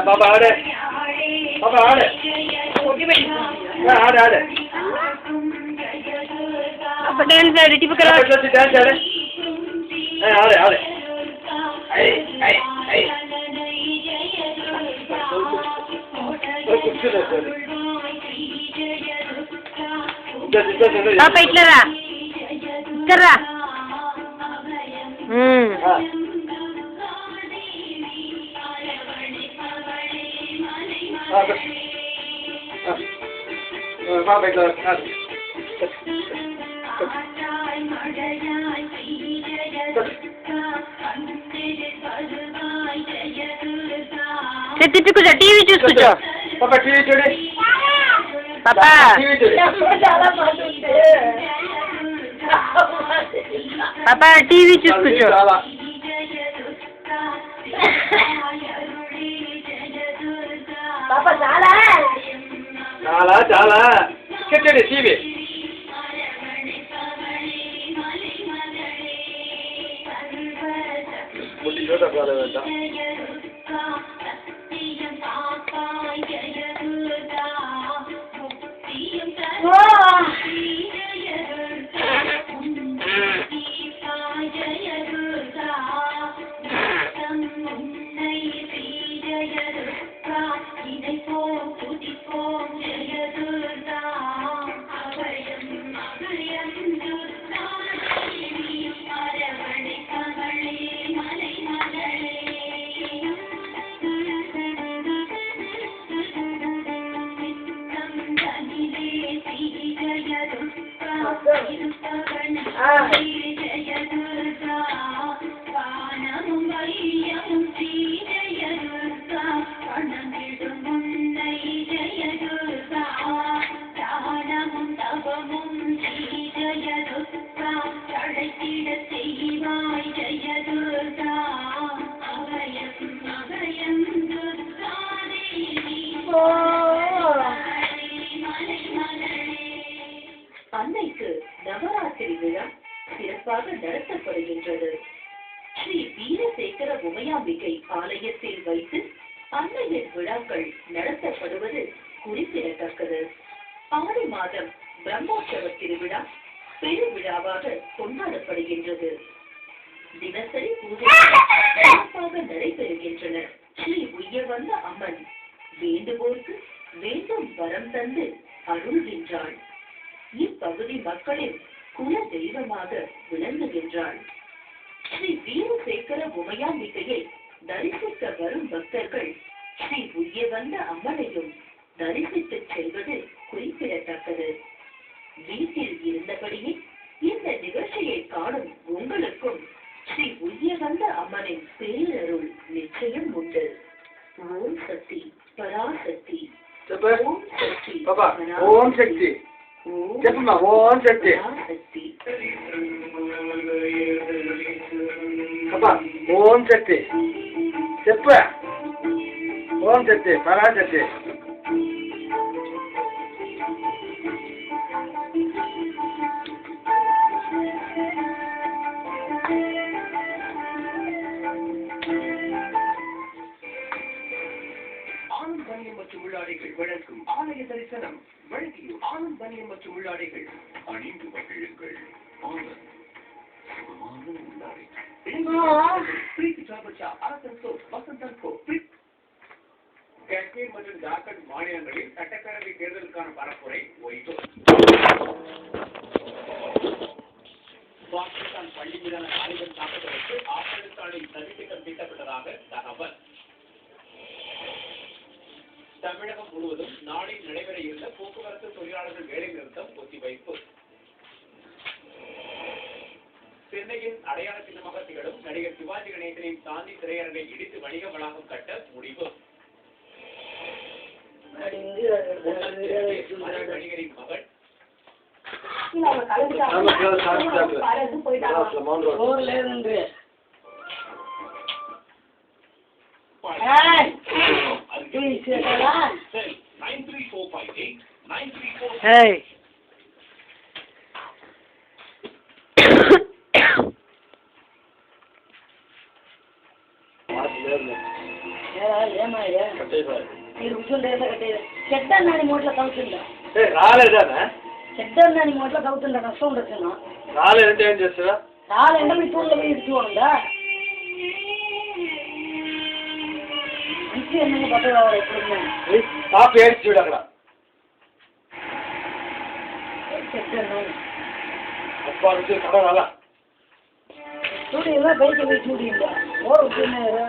பாப்பா ஆடு பாப்பா ஆடு ஆடு ஆடு அப்ப டான்ஸ் ஆடு டிப்பு கரா டான்ஸ் ஆடு ஆடு ஆடு ஐ ஐ ஐ பாப்பா இட்லரா கரா பாப்பா இட்லரா తిట్టు కూర్చో టీవీ చూసుకో పాపా టీవీ చూడు పాపా టీవీ చూడు పాపా టీవీ చూసుకో పాపా చాలా చాలా చాలా కిట్టడి టీవీ ముట్టి చూడ కాలేదంట அன்னைக்கு நவராத்திரி விழா சிறப்பாக நடத்தப்படுகின்றது. ஸ்ரீ வீரசேகர உமையாம்பிகை ஆலயத்தில் வைத்து அன்னையின் விழாக்கள் நடத்தப்படுவது குறிப்பிடத்தக்கது. ஆடி மாதம் பிரம்மோற்சவ திருவிழா பெருவிழாவாக கொண்டாடப்படுகின்றது. தினசரி பூஜைகள் சிறப்பாக நடைபெறுகின்றன. ஸ்ரீ உய்யவந்த அம்மன் வேண்டுவோர்க்கு வேண்டும் வரம் தந்து அருள்கின்றாள். இப்பகுதி மக்களின் குல தெய்வமாக விளங்குகின்றாள். ஸ்ரீ வீரசேகர உமையாம்பிகையை தரிசிக்க வரும் பக்தர்கள் ஸ்ரீ உய்யவந்த அம்மனையும் தரிசித்து செல்வது குறிப்பிடத்தக்கது. வீட்டில் இருந்தபடியே இந்த நிகழ்ச்சியை காணும் உங்களுக்கும் ஸ்ரீ உய்யவந்த அம்மனின் பேரருள் நிச்சயம் உண்டு. ஓம் சக்தி பராசக்தி ஓம் சக்தி ஓம் சக்தி చెప్పమ్మా ఓం శక్తి అబ్బా ఓం శక్తి చెప్ప ఓం శక్తి పరాశక్తి ஆனந்த் பனியம் மற்றும் உள்ளாடைகள் வழங்கும் ஆலய தரிசனம் வழங்கியும் ஆனந்த் பனியம் மற்றும் உள்ளாடைகள் அணிந்து மகிழுங்கள். ஆனந்த் சுகமான உள்ளாடைகள். காஷ்மீர் மற்றும் ஜார்க்கண்ட் மாநிலங்களில் சட்டப்பேரவை தேர்தலுக்கான பரப்புரை ஓய்வு. பாகிஸ்தான் பள்ளி மீதான தாலிபான் தாக்குதலுக்கு ஆப்கானிஸ்தானில் சதித்திட்டம் தீட்டப்பட்டதாக தகவல். தமிழகம் முழுவதும் நாளை நடைபெற இருந்த போக்குவரத்து தொழிலாளர்கள் வேலை நிறுத்தம் ஒத்திவைப்பு. சென்னையின் அடையாள சின்னமாக திகழும் நடிகர் சிவாஜி கணேசனின் சாந்தி திரையரங்கை இடித்து வணிக வளாகம் கட்ட முடிவு. வணிகரின் மகள் Hey. ఏమాయే మీరు కూర్చుంటే కట్టేది చెడ్డ నాని మూట్ల తవ్వుతుందా రాలేదానా చెడ్డ నాని మూట్ల తవ్వుతుందా నష్టం ఉండొచ్చున్నా రాలేదంటే ఏం చేస్తారా రాలేంటే మీ తూర్లో ఇస్తూ ఉందా మంచి ఎన్నో బట్ట కావాలి ఎప్పుడు పాప ఏడ్చి చూడు అక్కడ చెప్తాను అప్పా నుంచి రాలా చూడు ఇలా బయట చూడు ఇంకా ఓ వచ్చినారా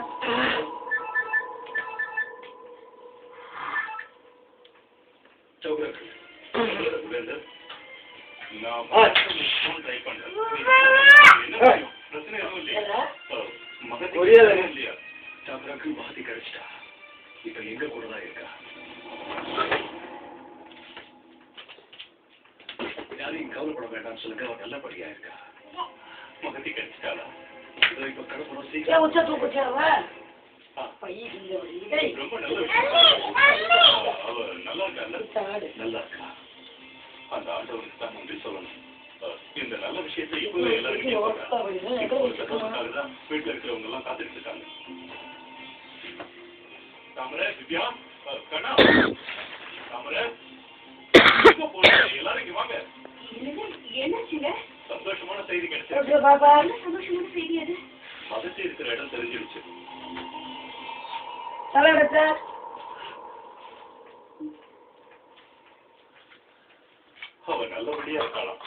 மாத்தி கிடைச்சிட்டா இப்ப எங்க கூடதான் இருக்கா யாரையும் கவலைப்பட வேண்டாம்னு சொல்லுங்க அவன் நல்லபடியா இருக்கா மகத்தி கிடைச்சிட்டாளா இப்ப கடப்புறம் சீக்கிரம் ரொம்ப நல்ல அவ நல்லா இருக்கா நல்லா இருக்கா அந்த ஆண்டவனுக்கு தான் நன்றி சொல்லணும் இந்த நல்ல விஷயத்தை இப்போ எல்லாருக்கும் தான் வீட்டுல இருக்கிறவங்க எல்லாம் காத்துட்டு இருக்காங்க தாமரை திவ்யா கண்ணா தாமரை எல்லாரும் வாங்க என்னாச்சுங்க சந்தோஷமான செய்தி கிடைச்சு சந்தோஷமான செய்தி அது மதத்தி இருக்கிற இடம் தெரிஞ்சிருச்சு அவ நல்லபடியா இருக்கலாம்